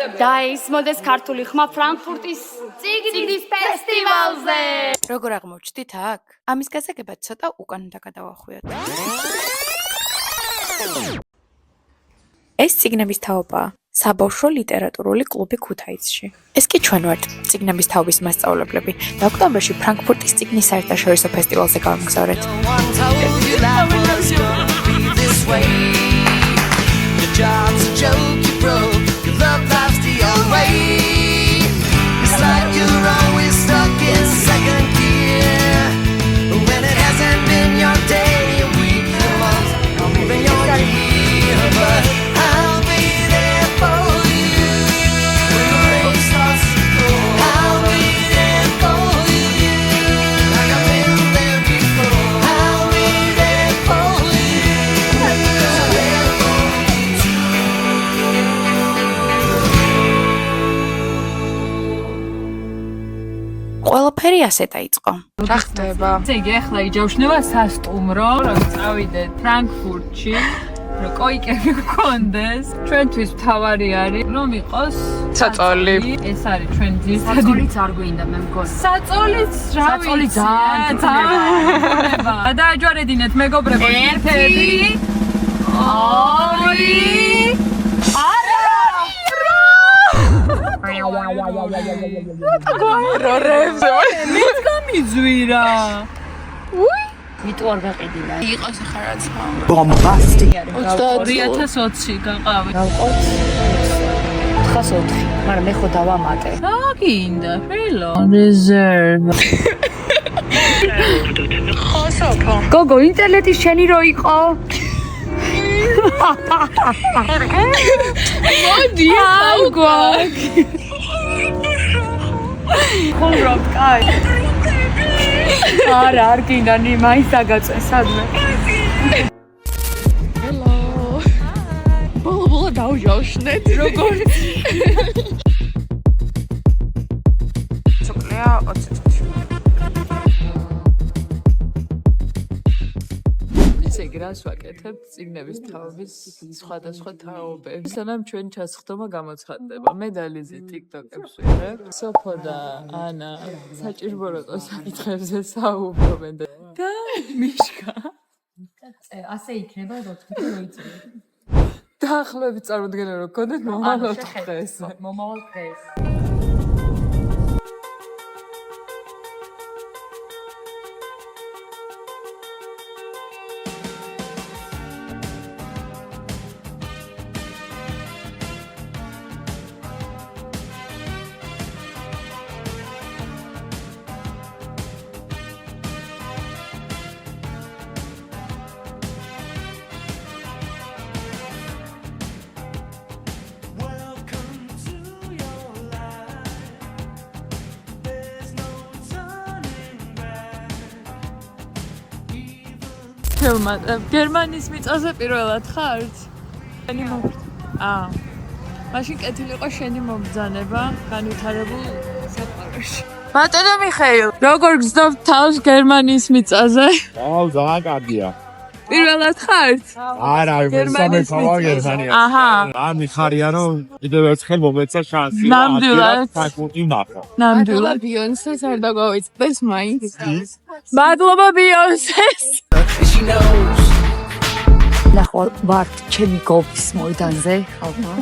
დაისმოდეს ქართული ხმა ფრანკფურტის წიგნის ფესტივალზე. როგორ აღმოჩნდით აქ? ამის გასაგებად ცოტა უკან უნდა გადავახვიოთ. ეს წიგნების თაობაა. საბავშვო ლიტერატურული კლუბი ქუთაისში. ეს კი ჩვენ ვართ, წიგნების თაობის მასწავლებლები და ოქტომბერში ფრანკფურტის წიგნის საერთაშორისო ფესტივალზე გავიმგზავრეთ. ყველაფერი ასე დაიწყო. რა ხდება? ესე იგი, ახლა იჯავშნება სასტუმრო, რომ წავიდეთ ფრანკფურტში, რომ კოიკები გქონდეს. ჩვენთვის მთავარი არის, რომ იყოს საწოლი. ეს არის ჩვენ ძირითადი. საწოლიც არ გვინდა მე მგონი. საწოლიც რა ვიცი. საწოლი ძალიან. დააჯვარედინეთ მეგობრებო, 1 რორებზე მის გამიძვირა. მიტო არ გაყიდინა. იყოს ახლა რაც Bombastic. 2020 გაყავი. გავყოთ 404, მაგრამ მე ხო დავამატე. რა გინდა? ხელო. Reserve. ხოსოფო. გოგო, ინტერნეტი შენი რო იყო? მოდი, აგვაკ. ხორობ, კაი. არა, არ გინდა, მაინც დაგაწე სადმე. Hello. ბოლო დავჟავშნეთ, როგორ? ცოკლია 20 წუთი. ესე იგი, რას ვაკეთებ წიგნების თაობის სხვადასხვა თაობებს. სანამ ჩვენ ჩასხდომა გამოცხადდება. მე და ლიზი TikTok-ებს ვიღებ. სოფო და ანა საჭირბოროტო საკითხებზე საუბრობენ და მიშკა. ასე იქნება, რომ თქვენ მოიწვიეთ. დაახლოებით წარმოდგენა რომ გქონდეთ მომავალ დღეს. მომავალ დღეს. გერმანიის მიწაზე პირველად ხართ? შენი მაშინ კეთილი იყო შენი მომბრძანება განვითარებულ საყაროში. ბატონო მიხეილ, როგორ გზნობ თავს გერმანიის მიწაზე? ძალიან კარგია. პირველად ხართ? არა, მესამე თავა გერმანია. აჰა. მიხარია რომ კიდევ ერთხელ მომეცა შანსი. ნამდვილად. საკუთი ვნახო. ნამდვილად. ბიონსეს არ დაგვაუწყდეს მაინც. მადლობა ბიონსეს. ნახო, ვართ ჩემი გოლფის მოედანზე, ხალხო.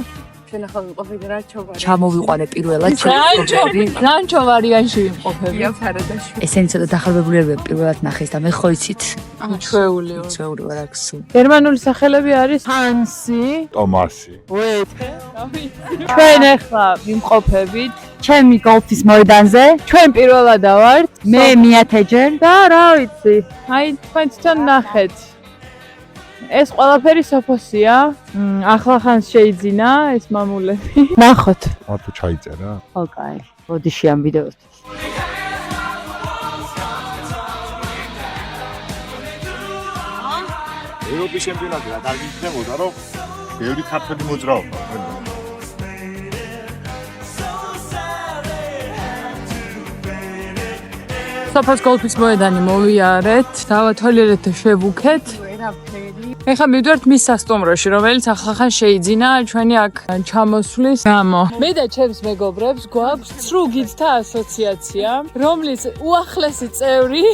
ჩვენ ახლა ვიყოფები რა ჩოვარი. ჩამოვიყვანე პირველად რანჩო ვარიანტში ვიმყოფები. ფარადაში. ესენი ცოტა დახარბებულებია პირველად ნახეს და მე ხო იცით? ჩვეული. ჩვეული ვარ აქ სულ. გერმანული სახელები არის ჰანსი. ტომასი. ჩვენ ახლა ვიმყოფებით ჩემი გოლფის მოედანზე, ჩვენ პირველად ვართ. მე მიათეჯერ და რა ვიცი, აი თქვენ თვითონ ნახეთ. ეს ყველაფერი სოფოსია. ახლახანს შეიძინა ეს მამულები. ნახოთ. მარტო ჩაიწერა? ხო, კაი. ბოდიში ამ ვიდეოსთვის. ევროპის ჩემპიონატი რა კარგი იქნებოდა, რომ ბევრი ქართველი მოძრაობა. სოფოს გოლფის მოედანი მოვიარეთ, დავათვალიერეთ და შევუქეთ. არაფერი. ეხლა მივდივართ მის სასტუმროში, რომელიც ახლა შეიძინა ჩვენი აქ ჩამოსვლის გამო. მე და ჩემს მეგობრებს გვაქვს ცრუგითთა ასოციაცია, რომლის უახლესი წევრი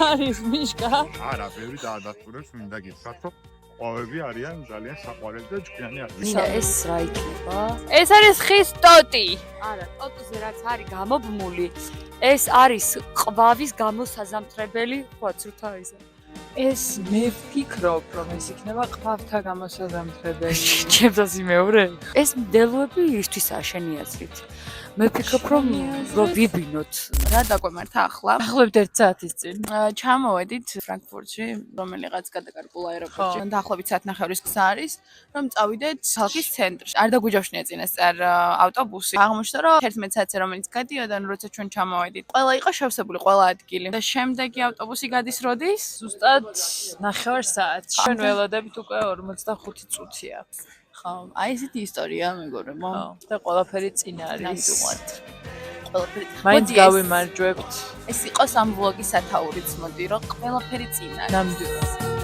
არის მიშკა. არა, ბევრი დაადასტურებს, მინდა გითხრათ, რომ ყვავები არიან ძალიან საყვარელი და ჭკვიანი არის. მინდა ეს რა იქნება? ეს არის ხის ტოტი. არა, ტოტოზე რაც არის გამობმული, ეს არის ყვავის გამოსაზამთრებელი, ხო, ცრუთავისა. ეს მე ვფიქრობ, რომ ეს იქნება ყვავთა გამოსაზამთრებელი. ჩემსაც იმეორე. ეს მდელოები ისთვისაა შენი აზრით. მე ვფიქრობ, რომ ვიბინოთ. რა დაგვემართა ახლა? ახლობთ 1 საათის წინ. ჩამოვედით ფრანკფურტში, რომელიღაც გადაკარგულ აეროპორტში. დაახლოებით საათნახევრის გზა არის, რომ წავიდეთ ქალაქის ცენტრში. არ დაგვიჯავშნია წინასწარ ავტობუსი. აღმოჩნდა, რომ 11 საათზე რომელიც გადიოდა, როცა ჩვენ ჩამოვედით, ყველა იყო შევსებული, ყველა ადგილი. და შემდეგი ავტობუსი გადის როდის? ზუსტად 9 საათში. ჩვენ ველოდებით უკვე 45 წუთია. ხო, აი ესეთი ისტორია მეგობრებო. და ყველაფერი წინ არის. ნამდვილად. ყველაფერი. მაინც გავიმარჯვებთ. ეს იყოს ამ ვლოგის სათაურიც, მოდი, რომ ყველაფერი წინ არის. ნამდვილად.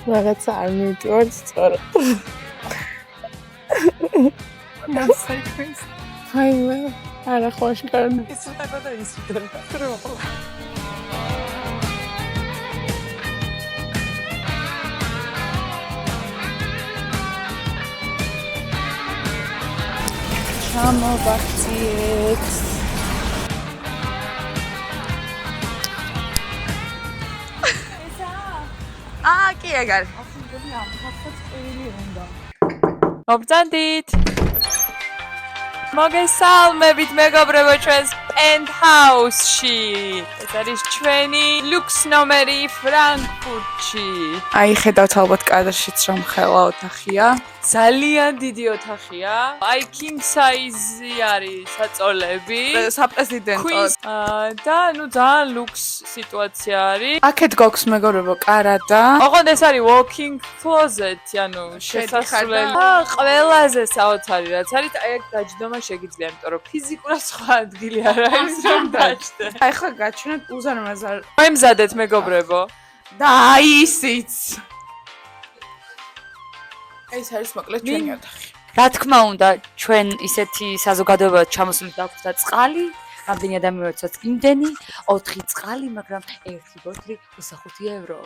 რაღაცა არ მივდივართ სწორად. აიმე, არა ხოშკარნი. ჩამოვაქციეთ. კი ეგარ. მოგწანდით. მოგესალმებით მეგობრებო ჩვენს პენტჰაუსში. ეს არის ჩვენი ლუქს ნომერი ფრანკფურტში. აი ხედავთ ალბათ კადრშიც რომ ხელა ოთახია. ძალიან დიდი ოთახია. აი king size-ი არის საწოლები. საპრეზიდენტო. და ნუ ძალიან ლუქს სიტუაცია არის. აქეთ გვაქვს მეგობრებო კარადა. ოღონდ ეს არის walking closet, ანუ შესასვლელი. ყველაზე საოცარი რაც არის, აი აქ დაჯდომა შეგიძლია, იმიტომ რომ ფიზიკურად სხვა ადგილი არ არის რომ დაჯდე. აი ხა გაჩვენეთ უზარმაზარ. მოემზადეთ მეგობრებო. და აი ისიც. ეს არის მოკლედ ჩვენი ოთახი. რა თქმა უნდა, ჩვენ ისეთი საზოგადოებად ჩამოსული დაგვხვდა წყალი, რამდენი ადამიანი როდესაც გიმდენი, 4 წყალი, მაგრამ 1 ბოთლი 25 евро.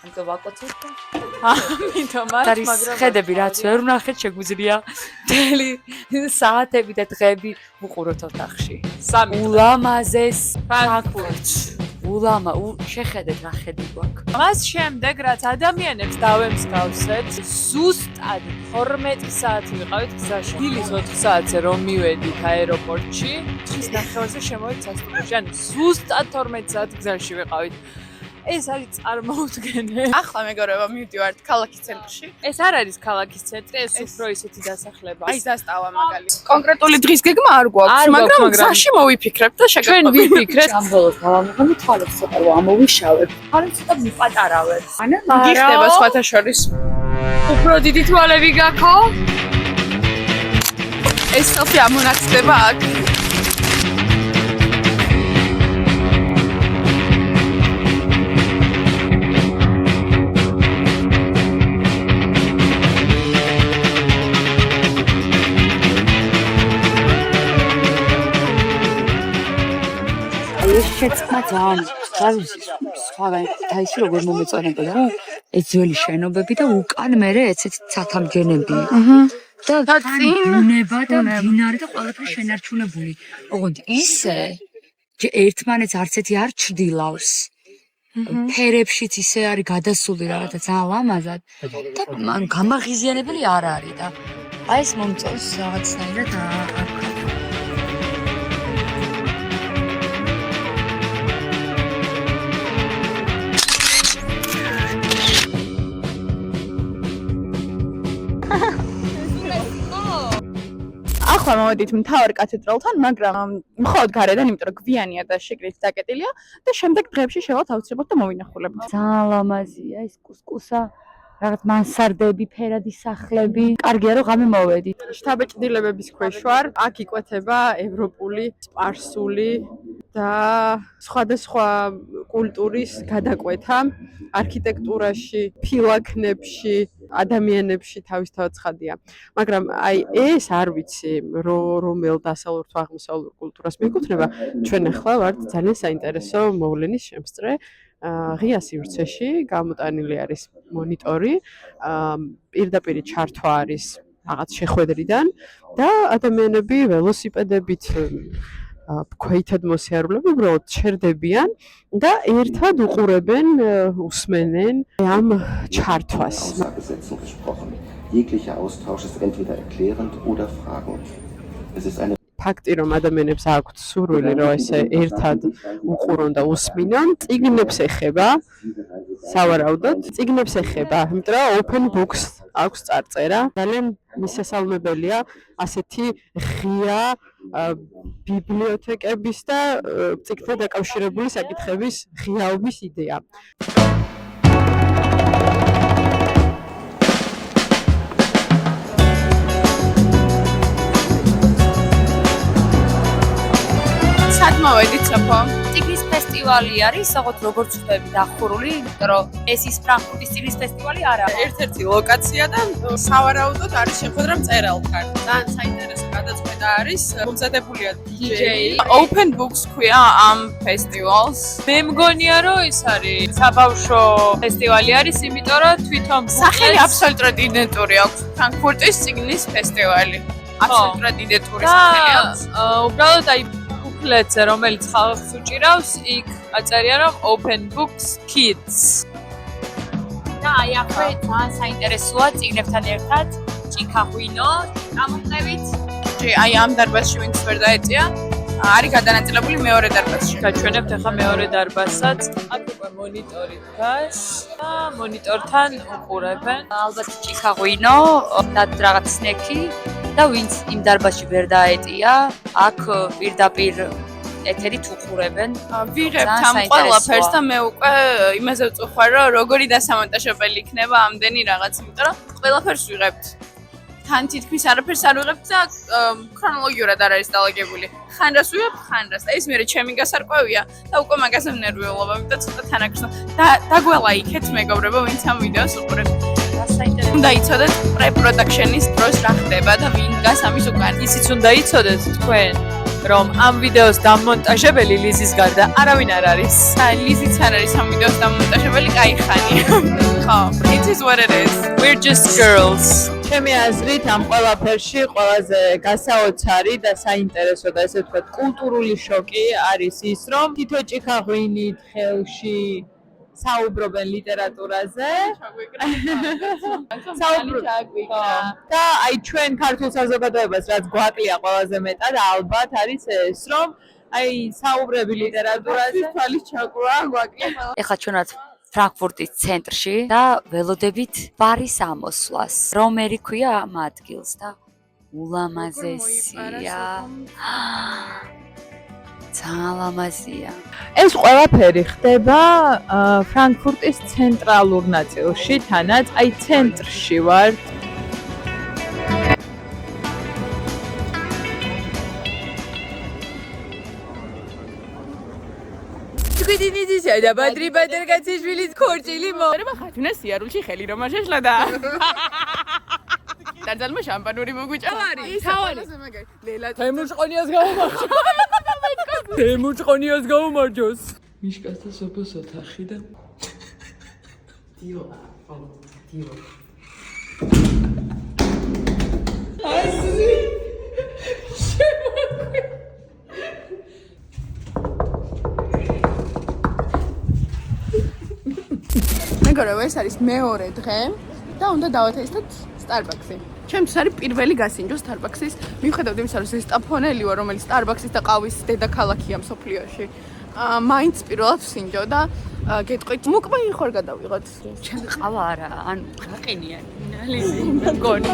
ანტო ვაკოცეთ და ამიტომაც არის ხედები, რაც ვერ ვნახეთ, შეგვიძლია მთელი საათები და დღეები ვუყუროთ ოთახში. ულამაზეს ფრანკფურტში. შეხედეთ რა ხედი გვაქვს. მას შემდეგ რაც ადამიანებს დავემსგავსეთ, ზუსტად 12 საათი ვიყავით გზაში. დილის 4 საათზე რომ მივედით აეროპორტში, 9:30-ზე შემოვედით სასტუმროში. ანუ ზუსტად 12 საათი გზაში ვიყავით. ეს არის წარმოუდგენელი. ახლა მეგობრებო მივდივართ ქალაქის ცენტრში. ეს არ არის ქალაქის ცენტრი, ეს უფრო ისეთი დასახლება. აი დასტავა მაგალითად. კონკრეტული დღის გეგმა არ გვაქვს, არ გვაქვს, მაგრამ გზაში მოვიფიქრებთ და ჩვენ შეგაყვებით. ვიფიქრეთ. ამ ბოლოს გავამოღები თვალებს ცოტა რომ ამოვიშავებ. თვალებს ცოტა მიპატარავებ. ანა გიხდება სხვათა შორის. უფრო დიდი თვალები გაქო? ეს სოფი ამონაცდება აქ. ეს შეწყმა ძალიან სხვაგან დაისი როგორ მომეწონებოდა რა ეს ძველი შენობები და უკან მერე ეცეთ ცათამბჯენები და ბუნება და მდინარე და ყველაფერი შენარჩუნებული ოღონდ ისე ერთმანეთს არც ერთი არ ჩრდილავს ფერებშიც ისე არის გადასული რაღაცა ძალიან ლამაზად და ან გამაღიზიანებელი არ არის და აი ეს მომწონს რაღაცნაირად ახლა ახლა მოვედით მთავარ კათედრალთან, მაგრამ მხოლოდ გარედან, იმიტომ რომ გვიანია და შეკრით დაკეტილია და შემდეგ დღეებში შევალთ აუცილებლად და მოვინახულებთ. ძალიან ლამაზია ეს კუსკუსა, რაღაც მანსარდები, ფერადი სახლები. კარგია რომ ღამე მოვედით. შთაბეჭდილებების ქვეშ ვარ. აქ იკვეთება ევროპული, სპარსული და სხვადასხვა კულტურის გადაკვეთა. არქიტექტურაში, ფილაქნებში, ადამიანებში თავისთავად ცხადია. მაგრამ აი ეს არ ვიცი, რომელ დასავლურ თუ აღმოსავლურ კულტურას მიეკუთვნება. ჩვენ ახლა ვართ ძალიან საინტერესო მოვლენის შემსწრე. ღია სივრცეში გამოტანილი არის მონიტორი, პირდაპირ ჩართვა არის რაღაც შეხვედრიდან და ადამიანები ველოსიპედებით ქვეითად მოსიარულეები უბრალოდ ჩერდებიან და ერთად უყურებენ, უსმენენ ამ ჩართვას. Jeglicher Austausch ist entweder erklärend oder fragend. Es ist eine ფაქტი რომ ადამიანებს აქვთ სურვილი რომ ესე ერთად უყურონ და უსმინონ, წიგნებს ეხება, სავარაუდოდ წიგნებს ეხება, იმიტომ რომ open books აქვს წარწერა. ძალიან მისასალმებელია ასეთი ღია ბიბლიოთეკების და წიგნთან დაკავშირებული საკითხების ღიაობის იდეა. მოვედით სოფო. წიგნის ფესტივალი არის, როგორც როგორც ხვდები დახურული, იმიტომ რომ ეს ის ფრანკფურტის წიგნის ფესტივალი არა. ერთ-ერთი ლოკაცია და სავარაუდოდ არის შეხვედრა მწერალთან. ძალიან საინტერესო გადაწყვეტა არის. მომზადებულია DJ. Open Books ქვია ამ ფესტივალს. მე მგონია რომ ეს არის საბავშვო ფესტივალი არის, იმიტომ რომ თვითონ სახელი აბსოლუტურად იდენტური აქვს. ფრანკფურტის წიგნის ფესტივალი. აბსოლუტურად იდენტური სახელი აქვს. უბრალოდ აი ბუკლეტზე, რომელიც ხალხს უჭირავს, იქ აწერია რომ Open Books Kids. და აი ახლა ძალიან საინტერესოა წიგნებთან ერთად ჭიქაღვინო გამომწევით. აი ამ დარბაზში ვინც ვერ დაეწია, არის გადანაწილებული მეორე დარბაზში. გაჩვენებთ ახლა მეორე დარბაზსაც. აქ უკვე მონიტორი დგას და მონიტორთან უყურებენ. ალბათ ჭიქაღვინო და რაღაც სნექი და ვინც იმ დარბაზში ვერ დაეტია, აქ პირდაპირ ეთერით უყურებენ. ვიღებთ ამ ყველაფერს და მე უკვე იმაზე ვწუხარ, რომ როგორი დასამონტაჟებელი იქნება ამდენი რაღაც, იმიტომ რომ ყველაფერს ვიღებთ. თან თითქმის არაფერს არ ვიღებთ და ქრონოლოგიურად არ არის დალაგებული. ხან რას ვიღებ, ხან რას. და ეს მე ჩემი გასარკვევია და უკვე მაგაზე ნერვიულობა, იმიტომ ცოტა თანაკრსო. დაგველაიქეთ მეგობრებო, ვინც ამ ვიდეოს უყურებთ. უნდა იცოდეთ პრე-პროდაქშენის დროს რა ხდება და ვინ დგას ამის უკან. ისიც უნდა იცოდეთ თქვენ, რომ ამ ვიდეოს დამონტაჟებელი ლიზის გარდა არავინ არ არის. ლიზიც არ არის ამ ვიდეოს დამონტაჟებელი, კაი ხანია. ხო, it is what it is. We're just girls. ჩემი აზრით ამ ყველაფერში ყველაზე გასაოცარი და საინტერესო და ესე ვთქვათ კულტურული შოკი არის ის, რომ თითო ჭიქაღვინით ხელში საუბრობენ ლიტერატურაზე. და აი ჩვენ ქართულ საზოგადოებას რაც გვაკლია ყველაზე მეტად ალბათ არის ეს, რომ აი საუბრები ლიტერატურაზე თვალის ჩაკვრა გვაკლია. ეხლა ჩვენაც ფრანკფურტის ცენტრში და ველოდებით ბარის ამოსვლას. რომერი ქვია ამ ადგილს და ულამაზესია. ძალიან ლამაზია. ეს ყველაფერი ხდება ფრანკფურტის ცენტრალურ ნაწილში, თანაც აი ცენტრში ვართ. გვიდინიძისა და ბადრი ბადერგაციშვილის ქორჭილი მოერება ხათუნა სიარულში ხელი რომ შეშლა და დაძალმა შამპანური მოგუჭავარი. თავარი. ლელა თემუშყონიას გამომარჯოს. თემუშყონიას გამომარჯოს. მიშკასთან სოფოს ოთახი და დიო. მეგობრებო, ეს არის მეორე დღე და უნდა დავათესტოთ Starbucks-ი. ჩემთვის არის პირველი გასინჯო Starbucks-ის. მიუხედავად იმისა, რომ ეს სტაფონელი ვარ, რომელიც Starbucks-ის და ყავის დედაქალაქია მსოფლიოში. მაინც პირველად ვსინჯო და გეტყვით, მოკმაი ხარ გადავიღოთ. ჩემი ყავა არა, ანუ გაყინიანი. ლიზი, მგონი.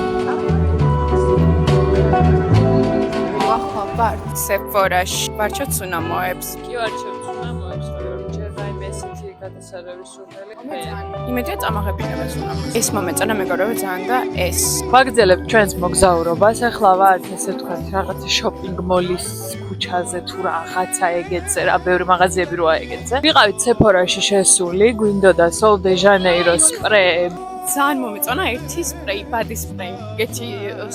ახლა ვარ Sephora-ში. ვარჩევ ცუნამოებს. კი ვარჩევ ცუნამოებს, მაგრამ ჯერ რაიმე ესეთი გადასარევი სურნელი ხეა. იმედია წამაღებინება ცუნამოებს. ეს მომეწონა მეგობრებო ძალიან და ეს. ვაგრძელებთ ჩვენს მოგზაურობას. ახლა ვართ ესე ვთქვათ რაღაცა შოპინგ მოლის ქუჩაზე თუ რაღაცა ეგეთზე, რა ბევრი მაღაზიები როა ეგეთზე. ვიყავით Sephora-ში შესული, გვინდოდა Sol de Janeiro სპრეი. ძალიან მომეწონა ერთი სპრეი, ბადი სპრეი. გეთი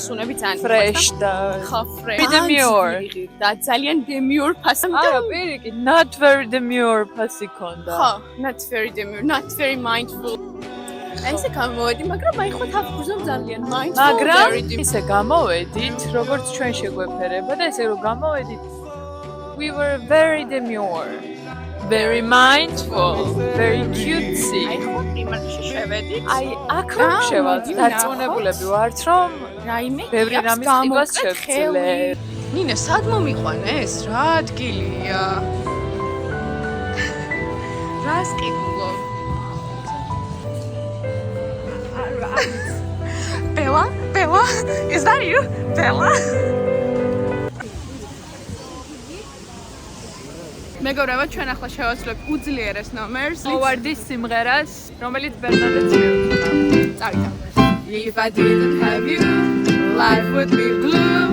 სუნები ძალიან Fresh და ხა fresh. Demure. და ძალიან demure ფასი. არა, პირიქით, not very demure ფასი ქონდა. ხა, not very demure, not very mindful. ესე გამოვედი, მაგრამ აი ხო თავგუზომ ძალიან mindful. მაგრამ very demure. ისე გამოვედით, როგორც ჩვენ შეგვეფერება და ესე რომ გამოვედით, we were very demure, very mindful, very cutesy. აი ხო პრიმარკში შევედით. აი, აქ რომ შევალთ, დარწმუნებულები ვართ, რომ რაიმე ბევრი რამის ტიპას შევძლებ. ნინე, სად მომიყვანეს? რა ადგილია? რას ყიდულობ? Bella? Bella? Is that you? Bella? მეგობრებო, ჩვენ ახლა შევასრულებთ უძლიერეს ნომერს. Howard-ის სიმღერას, რომელიც ბერნადეტს მიუძღვნა. წავიდა. If I didn't have you, life would be blue.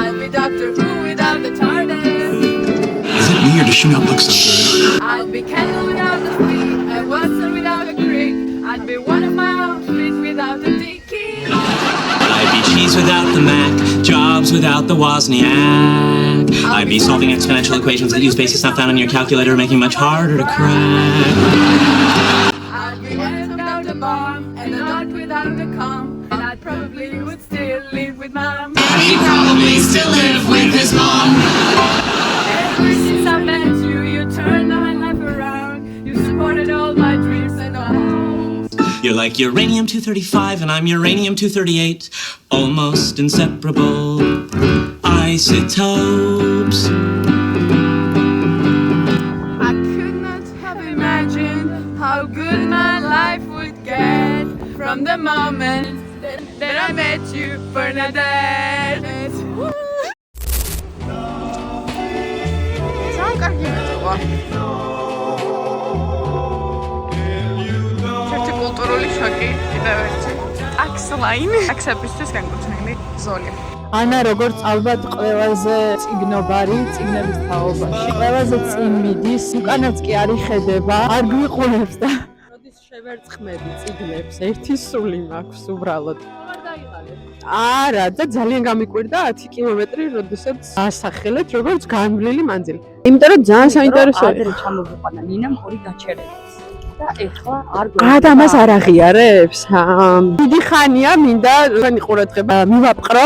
I'd be Doctor Who without the TARDIS. Is it me or does she not look so good? I'd be Kendall without the feet, and Watson without a creek. I'd be one of my outfits without the dicky. I'd be cheese without the Mac, jobs without the Wozniak. I'd be solving exponential equations that use bases not found on your calculator, making much harder to crack. I'd be one without the bomb, and a dot without the com. And I probably would still live with mom. He'd probably still live with his mom. Ever since I met you, you turned my life around. You supported all my dreams and hopes. You're like uranium-235 and I'm uranium-238, almost inseparable isotopes. I could not have imagined how good my life would get from the moment that I met you, Bernadette. Σαν კარგი მეტყვა. ერთი კულტურული შოკი, კიდევ ერთი. ტაქსლაინ. ტაქსებისთვის განკუთვნილი ზოლი. ანა როგორც ალბათ ყველაზე წიგნობარი წიგნების თაობაში. ყველაზე წინ მიდის, უკანაც კი არ იხედება, არ გვიყურებს და როდის შევერწყმები წიგნებს, ერთი სული მაქვს უბრალოდ. არა, და ძალიან გამიკვირდა 10 კილომეტრი, როდესაც ასახელეთ როგორც განვლილი მანძილი. იმიტომ რომ ძალიან საინტერესოა. ადრე ჩამოვიყვანა ნინამ ორი გაჩერებას. და ეხლა არ ამას არ აღიარებს. დიდი ხანია მინდა თქვენი ყურადღება მივაპყრო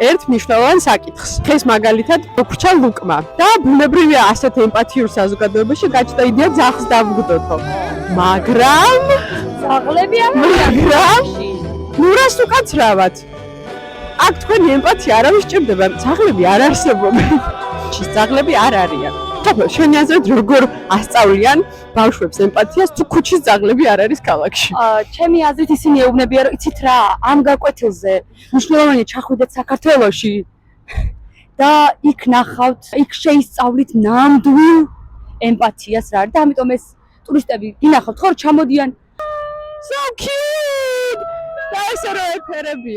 ერთ მნიშვნელოვან საკითხს. ხეს მაგალითად მოგვრჩა ლუკმა და ბუნებრივია ასეთ ემპათიურ საზოგადოებაში გაჩნდა იდეა ძაღლს დავგვდოთო. მაგრამ ძაღლები ნუ რას უკაცრავად. აქ თქვენი ემპათია არავის სჭირდება, ძაღლები არ არსებობენ. ძაღლები არ არიან. შენი აზრით როგორ ასწავლიან ბავშვებს ემპათიას თუ ქუჩის ძაღლები არ არის ქალაქში? ჩემი აზრით ისინი ეუბნებიან, რომ იცით რა, ამ გაკვეთილზე მნიშვნელოვანია ჩახვიდეთ საქართველოში და იქ ნახავთ, იქ შეისწავლით ნამდვილ ემპათიას რა არის და ამიტომ ეს ტურისტები გინახავთ ხო ჩამოდიან. So cute! და ესე რომ ეფერები.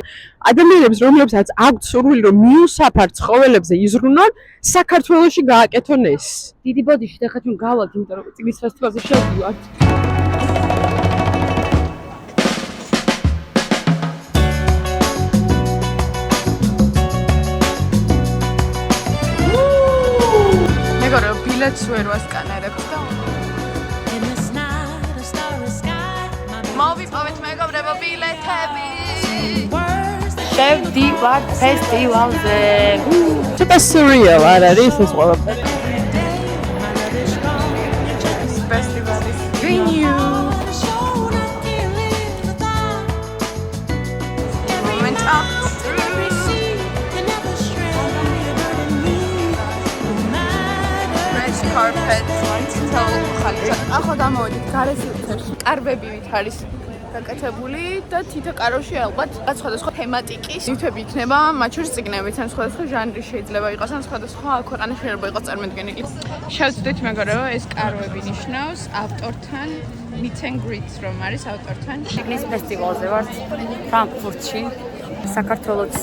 ადამიანებს, რომლებსაც აქვთ სურვილი, რომ მიუსაფარ ცხოველებზე იზრუნონ, საქართველოში გააკეთონ ეს. დიდი ბოდიში და ხა ჩვენ გავალთ, იმიტომ რომ წიგნის ფესტივალზე შევდივართ. მეგობრებო, ბილეთს ვერ ვასკანერებთ და მოვიპოვეთ მეგობრებო ბილეთები. შევდივართ ფესტივალზე. ცოტა surreal არ არის ეს ყველაფერი? ფესტივალის venue. Moment up. Red carpet. ახლა გამოვიდით გარეშე. კარბები ვით არის. გაკეთებული და თითო კაროში ალბათ სხვადასხვა თემატიკის ნივთები იქნება, მათ შორის წიგნებიც ან სხვადასხვა ჟანრი შეიძლება იყოს, ან სხვადასხვა ქვეყანა შეიძლება იყოს წარმოდგენილი. შევძდით მეგობრებო, ეს კარვები ნიშნავს ავტორთან meet and greet რომ არის ავტორთან. წიგნის ფესტივალზე ვართ ფრანკფურტში. საქართველოს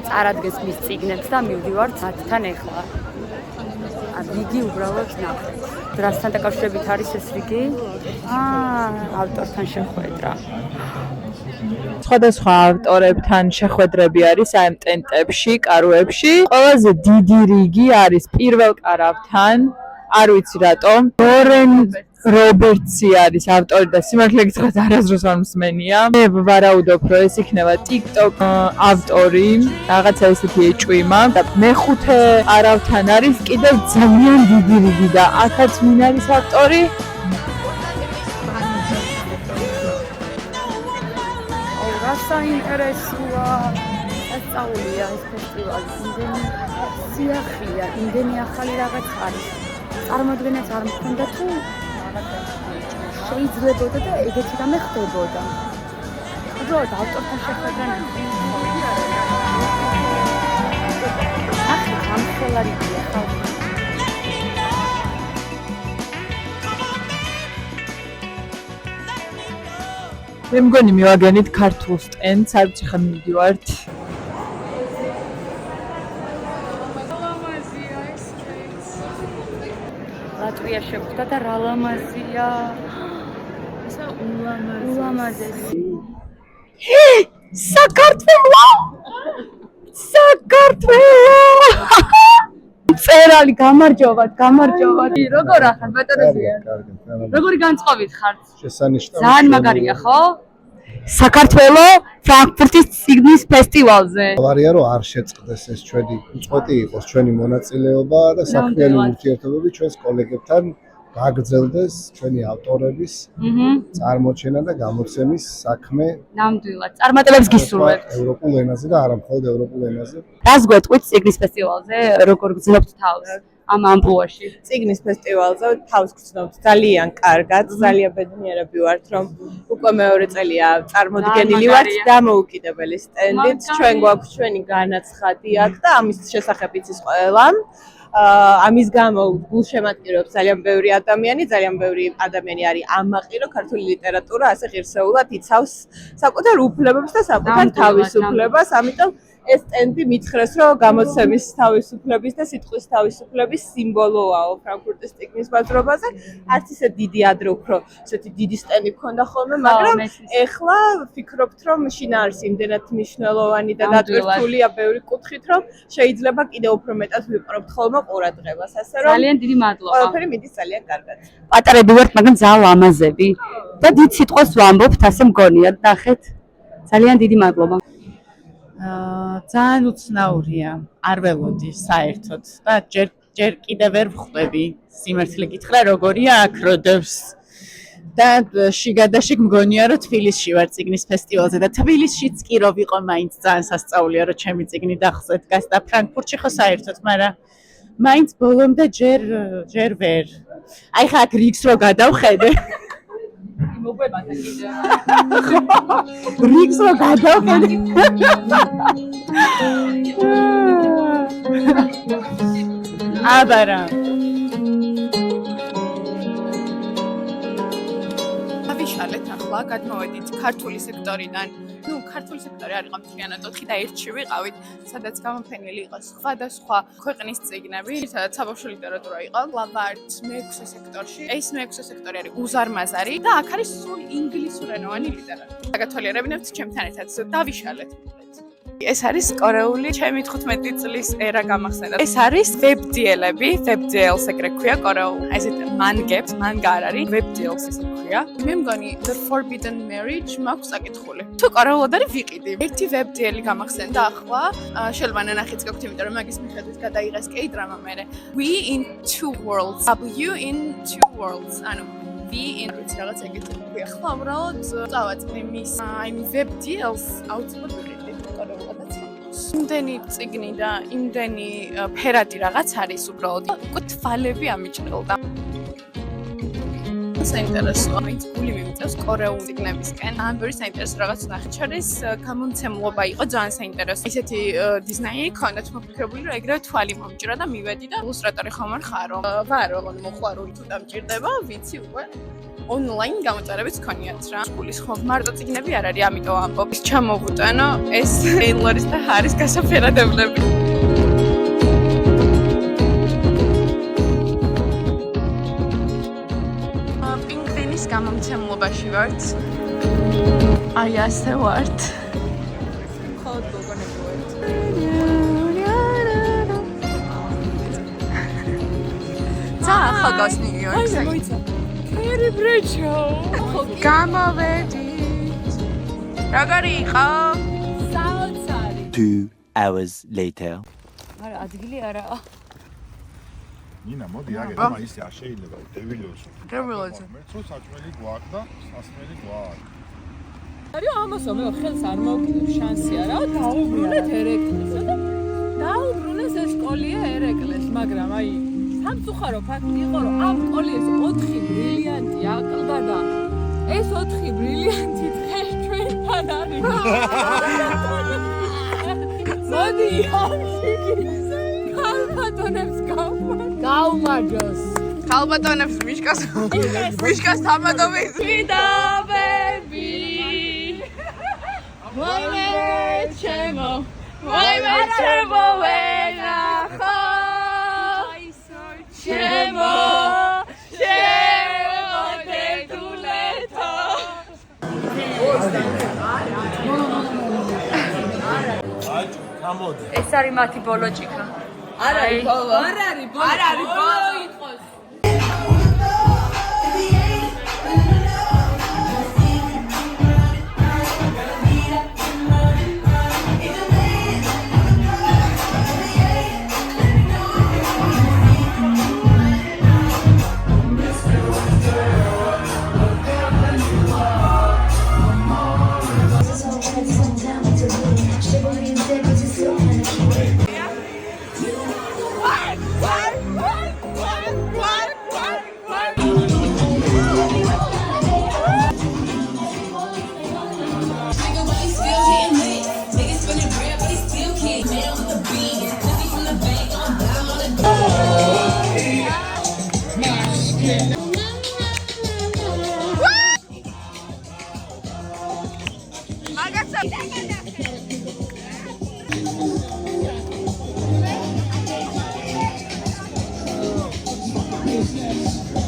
წარადგენს მის წიგნებს და მივდივართ მათთან ეხლა. რიგი უბრალოდ ნახეთ. დრასთან დაკავშირებით არის ეს რიგი? ავტორთან შეხვედრა. სხვადასხვა ავტორებთან შეხვედრები არის ამ ტენტებში, კარვებში. ყველაზე დიდი რიგი არის პირველ კარავთან, არ ვიცი რატომ. ლორენ რობერტსი არის ავტორი და სიმართლე გითხრათ არასდროს არ მსმენია. მე ვარაუდობ, რომ ეს იქნება TikTok ავტორი, რაღაცა ესეთი ეჭვი მაქვს და მეხუთე არავთან არის კიდევ ძალიან დიდი რიგი და აქაც ვინ არის ავტორი? რა საინტერესოა. ასწავლია ეს ფესტივალი. იმდენი სიახლეა, იმდენი ახალი რაღაც არის. წარმოადგენაც არ მქონდა თუ შეიძლებოდა და ეგეთი რამე ხდებოდა. უბრალოდ ავტორთან შეხვედრა ახლა გამხელარია ხალხი. მე მგონი მივაგენით ქართულ სტენდს, არ ვიცი ხან მივდივართ. ლატვია შეხვდა და რა ლამაზია. ესა ულამაზესი. ულამაზესი. საქართველო! საქართველო! წერალი გამარჯობათ, გამარჯობათ. როგორ ახარ ბატონებია? როგორი განწყობით ხართ? შესანიშნავი. ძალიან მაგარია, ხო? საქართველო ფრანკფურტის წიგნის ფესტივალზე. ავარია რომ არ შეწყდეს ეს ჩვენი უწყვეტი იყოს ჩვენი მონაწილეობა და საქმიანი ურთიერთობები ჩვენს კოლეგებთან გაგრძელდეს ჩვენი ავტორების წარმოჩენა და გამოცემის საქმე. ნამდვილად. წარმატებებს გისურვებთ. ევროპულ ენაზე და არა მხოლოდ ევროპულ ენაზე. რას გვეტყვით წიგნის ფესტივალზე? როგორ გძნობთ თავს ამ ამპლუაში? წიგნის ფესტივალზე თავს გრძნობთ ძალიან კარგად, ძალიან ბედნიერები ვართ, რომ უკვე მეორე წელია წარმოდგენილი ვართ დამოუკიდებელი სტენდით. ჩვენ გვაქვს ჩვენი განაცხადი აქ და ამის შესახებ იცის ყველა. ამის გამო გულშემატკივრობს ძალიან ბევრი ადამიანი არის ამაყი, რომ ქართული ლიტერატურა ასე ღირსეულად იცავს საკუთარ უფლებებს და საკუთარ თავისუფლებას, ამიტომ ეს სტენდი მითხრეს, რომ გამოცემის თავისუფლების და სიტყვის თავისუფლების სიმბოლოაო ფრანკფურტის წიგნის ბაზრობაზე. არც ისე დიდი ადრე უფრო ესეთი დიდი სტენდი მქონდა ხოლმე, მაგრამ ეხლა ვფიქრობთ, რომ შინა არის იმდენად მნიშვნელოვანი და დატვირთულია ბევრი კუთხით, რომ შეიძლება კიდევ უფრო მეტად ვიპყრობთ ხოლმე ყურადღებას. ასე რომ ძალიან დიდი მადლობა. ყველაფერი მიდის ძალიან კარგად. პატარები ვართ, მაგრამ ძალიან ლამაზები და დიდ სიტყვას ვამბობთ, ასე მგონია. ნახეთ. ძალიან დიდი მადლობა. ძალიან უცნაურია, არ ველოდი საერთოდ და ჯერ კიდევ ვერ ვხვდები სიმართლე გითხრა როგორია აქ როდევს და შიგადაშიგ მგონია რომ თბილისში ვარ წიგნის ფესტივალზე და თბილისშიც კი რო ვიყო მაინც ძალიან სასწაულია რომ ჩემი წიგნი დახსოვ დგას და ფრანკფურტში ხო საერთოდ, მაგრამ მაინც ბოლომდე ჯერ ვერ. აი ხა აქ რიგს რო გადავხედე მოგებადა კიდე. რიგს რო გადავხედე. აბარა. ავიშალეთ ახლა, გადმოვედით ქართული სექტორიდან. ქართული სექტორი არ იყო მთლიანად 4 და 1-ში ვიყავით, სადაც გამოფენილი იყო სხვადასხვა ქვეყნის წიგნები, სადაც საბავშვო ლიტერატურა იყო. ლავართ მე-6 სექტორში. ეს მე-6 სექტორი არის უზარმაზარი და აქ არის სულ ინგლისურენოვანი ლიტერატურა. გაგათვალიერებინებთ ჩემთან ერთად, დავიშალეთ. ეს არის კორეული, ჩემი 15 წლის ერა გამახსენდა. ეს არის ვებდიელები, ვებდიელს ეგრე ქვია კორეულ. ესეთ მანგებს, მანგა არ არის, ვებდიელს ესე ქვია. მე მგონი The Forbidden Marriage მაქვს საკითხული. თუ კორეულად არის ვიყიდი. ერთი ვებდიელი გამახსენდა ახლა, შეიძლება ნანახიც გაქვთ, იმიტომ რომ მაგის მიხედვით გადაიღეს K-drama მერე. We in Two Worlds. W in Two Worlds. ანუ V in რაღაც ეგეთი ქვია. ახლა უბრალოდ წავაწყდი მის აი ვებდიელს აუცილებლად ვიყიდი. იმდენი წიგნი და იმდენი ფერადი რაღაც არის უბრალოდ უკვე თვალები ამიჭრილდა. საინტერესოა. ვინც გული მიმიწევს კორეულ ციგნებისკენ. ამ ბევრი საინტერესო რაღაც ნახე. ჩარის გამომცემლობა იყო ძალიან საინტერესო. ისეთი დიზაინი ქონდათ მოფიქრებული, რომ ეგრევე თვალი მომჭირა და მივედი და ილუსტრატორი ხომ არ ხარო. ვარო, მოყვარული თუ დამჭირდება, ვიცი უკვე. ონლაინ გამოწერებიც ქონიათ რა. გულის ხომ მარტო ციგნები არ არის, ამიტომ ამბობ. ჩამოვუტანო ეს ტეილორის და ჰარის გასაფერადებლები. პინგვინის გამომცემლობაში ვართ. აი ასე ვართ. ხოდ გოგონები ვართ. ახალგაზრდა ნიუ-იორკში. მოიცა. ფერი ბრეჩო. გამოვედით. როგორი იყო? საოცარი. 2 hours later. არა, ადგილი არაა. ნინა, მოდი აგე, მაგრამ ისე არ შეიძლება დევილოს. დევილოს. მეცო საჭმელი გვაქვს და სასმელი გვაქვს. არის ამასო მე ხელს არ მოვკიდებ შანსი არა დაუბრუნეთ ერეკლესო და დაუბრუნეს ეს სკოლია ერეკლეს მაგრამ აი სამწუხარო ფაქტი იყო რომ ამ სკოლიეს 4 ბრილიანტი აკლდა და ეს 4 ბრილიანტი დღეს ჩვენთან არის მოდი ამში ქალბატონებს გაუმარჯოს ქალბატონებს მიშკას თამადობის ვიდაბები ვაიმე ჩემო ვენახო ჩემო დედულეთო ეს არის მათი ბოლო ჭიქა არ არის ბოლო იყოს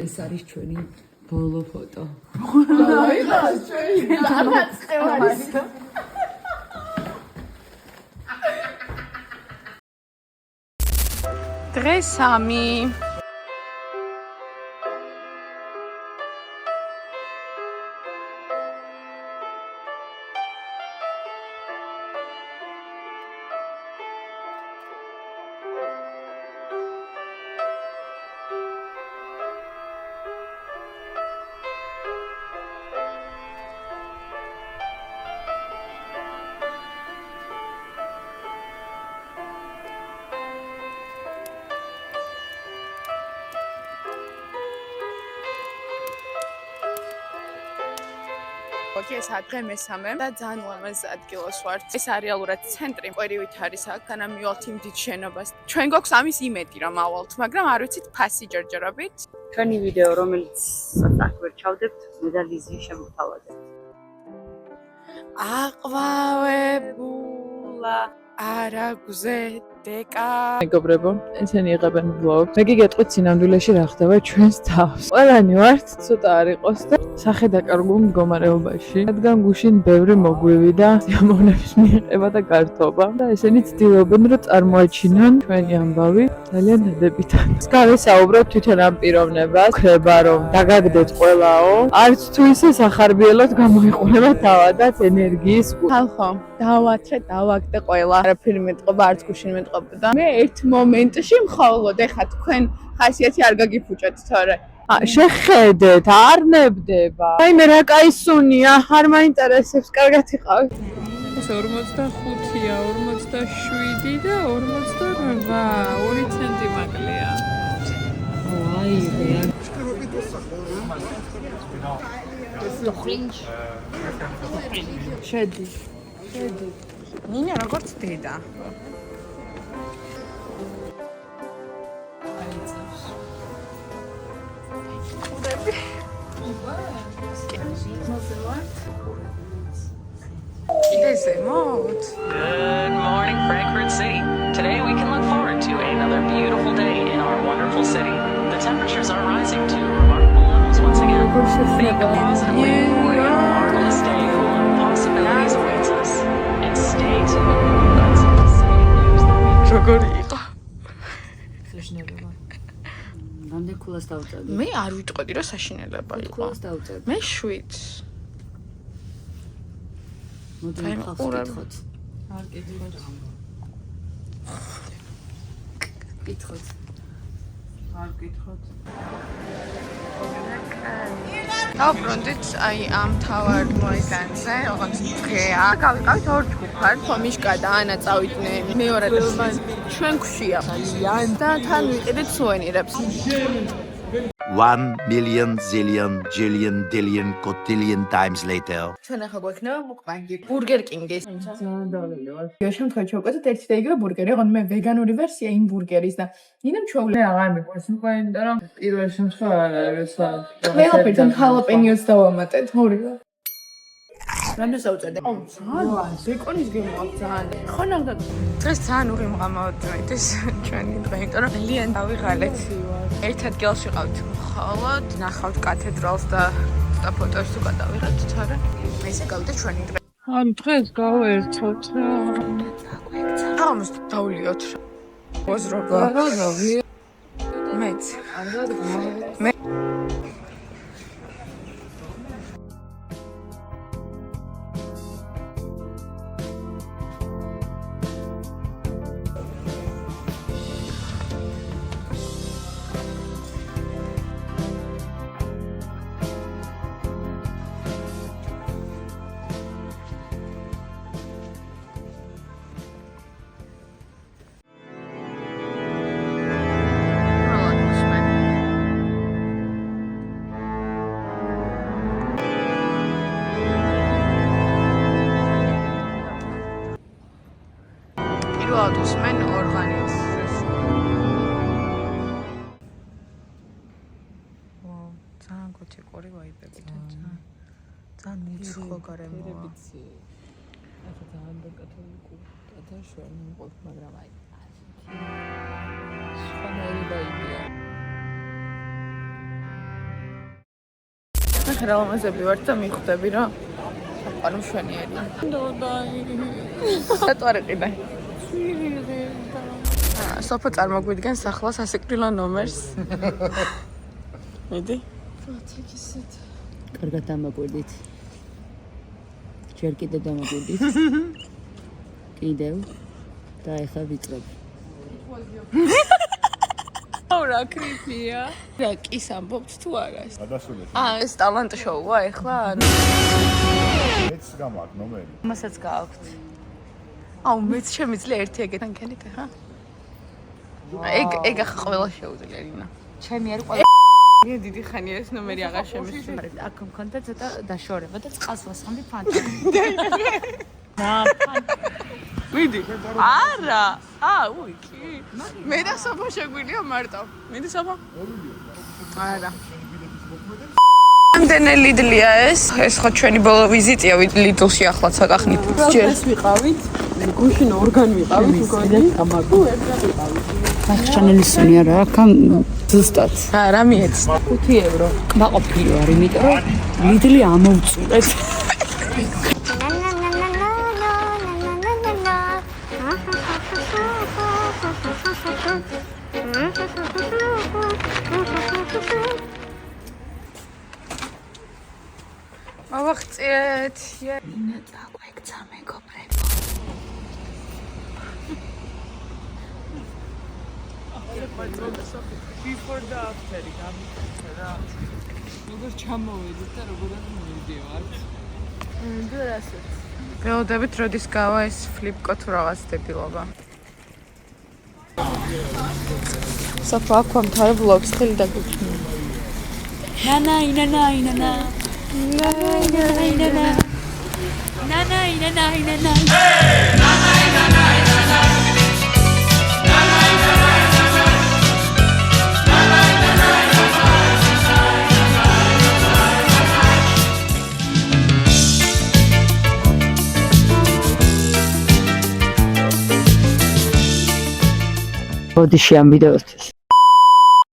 ეს არის ჩვენი ბოლო ფოტო. დღეს 3 ეს ადრე მესამე და ძალიან ლამაზ ადგილას ვართ. ეს არის რეალურად ცენტრი, ყვერივით არის აქ, განა მივალთ იმ დიდ შენობას. ჩვენ გვაქვს ამის იმედი რომ ავალთ, მაგრამ არ ვიცით ფასი ჯერჯერობით. ჩვენი ვიდეო რომელიც საფრანგეთში ჩავდებთ, მე და ლიზი შემოთავაზებთ. აყვავებულა არაგზე დეკა მეგობრებო, ესენი იღებენ ვლოგს. მე გიგეთყვით სინამდვილეში რა ხდება ჩვენს თავს. ყველანი ვართ, ცოტა არ იყოს და სახე დაკარგულ მდგომარეობაში. რადგან გუშინ ბევრი მოგვივი და სიამოვნების მიღება და გართობა და ესენი ცდილობენ რომ წარმოაჩინონ ჩვენი ამბავი ძალიან დადებითად. გავესაუბროთ თვითონ ამ პიროვნებას, ხება რომ დაგაგდეთ ყველაო. არც თუ ისე სახარბიელოდ გამოიყურება თავადაც ენერგიის ხალხო, დავათრე, დავაგდე ყველა. არაფერი მეტყობა, არც გუშინ მეტყობა. მე ერთ მომენტში მხოლოდ ეხა თქვენ ხასიათი არ გაგიფუჭეთ, თორე შეხედეთ, არ ნებდება. აი მე რა კაი სუნია, არ მაინტერესებს, კარგად იყავით. ეს 45-ია, 47 და 48, 2 ცენტიმაკლია. აი, შედი. ნინა როგორც დედა. Good morning, Frankfurt City. Today we can look forward to another beautiful day in our wonderful city. The temperatures are rising to remarkable levels once again. Think positively, for a marvelous day full of possibilities awaits us. And stay tuned. That's the exciting news that we როგორი იყო? რამდენ ქულას დავწერდი? მე არ ვიტყოდი რომ საშინელება იყო. ქულას დავწერდი. მე 7. მოდი მიყავთ. არ კითხოთ. კითხოთ. არ კითხოთ. დავბრუნდით აი ამ თავარ მოედანზე, როგორც დღეა. გავიყავით ორ ჯგუფად, თომიშკა და ანა წავიდნენ მეორად ჩვენ გვშია. და თან ვიყიდით სუვენირებს. 1 million zillion jillion dillion cotillion times later. ჩვენ ახლა გვექნება მუკბანგი ბურგერ კინგის. ძალიან დავლელი ვარ. იო შემთხვევით შევკვეთოთ ერთი და იგივე ბურგერი, ოღონდ მე ვეგანური ვერსია იმ ბურგერის და ნინამ ჩვეულა აღარ მიყვარს უკვე, იმიტომ რომ პირველ შემთხვევაში არ არის სა. ყველაფერთან ხალაპენიოს დავამატეთ ორივე. რამდენს ავწერდი? ძალიან ზეკონის გემოაქვს ძალიან. ხონავდა დღეს ძალიან უღიმღამავთ მეც ჩვენი დღე, იმიტომ რომ ძალიან დავიღალეთ. ერთ ადგილში ყავთ მხოლოდ ნახავთ კათედრალს და ფოტოს თუ გადავიღეთ, არა? ესე გავიდეთ ჩვენი დღე. ამ დღეს გავერთოთ რა. ამას დავლიოთ. ოზრობა. რა მეც. მე უსმენ ორგანიზმს. ძალიან გოთიკური ვაიბები და ძალიან მუცხოვ გარემოა. ახლა ძალიან კათოლიკურია და შენ მიყოლ, მაგრამ აი სხვანაირი ვაიბია. ახლა რამაზები ვარ და მიხვდები რომ სამყარო მშვენიერია. რატო არ იყიდე? სოფო წარმოგვიდგენს ახლა სასიკვდილო ნომერს. მიდი. კარგად დამაკვირდით. ჯერ კიდევ დამაკვირდით. კიდევ და ეხლა ვიწრებ. რა კრიპია. რა კის ამბობთ თუ არა? გადასულეთ. ეს ტალანტ შოუა ეხლა? მეც გამაქვს ნომერი. მასაც გააქვთ. აუ მეც შემიძლია ერთი ეგეთთან ქენით ხა? ეგ ახლა ყველა შეუძლია ლინა. ჩემი არ ყველა მე დიდი ხანია ეს ნომერი აღარ შემისულა. აქ მქონდა ცოტა დაშორება და წყალს ვასხამდი ფანტა. მიდი. არა. უი კი. მე და საფო შეგვიძლია მარტო. მიდი საფო. არა. ამდენი ლიდლია ეს ხო ჩვენი ბოლო ვიზიტია ლიდლში ახლა ცოტა ხნით. ჯერს ვიყავით. გუშინ ორგან ვიყავით უგონი. ახშანელი სუნია რა აქ ზუსტად. რა მიეც? 5 ევრო. მაყოფილი ვარ, იმიტომ რომ ლიდლი ამოვწურეთ. ავახციეთ. ინა დაგვექცა მეგობრებო. Before და after-ი გამიქცა რა. როგორ ჩამოვედით და როგორ მივიდივართ. დურასეთ. ველოდებით როდის გავა ეს ფლიპკო თუ რაღაც დებილობა. საფო აქ მომთარე ვლოგს ხელი დაგუჩნია. ბოდიში ამ ვიდეოსთვის.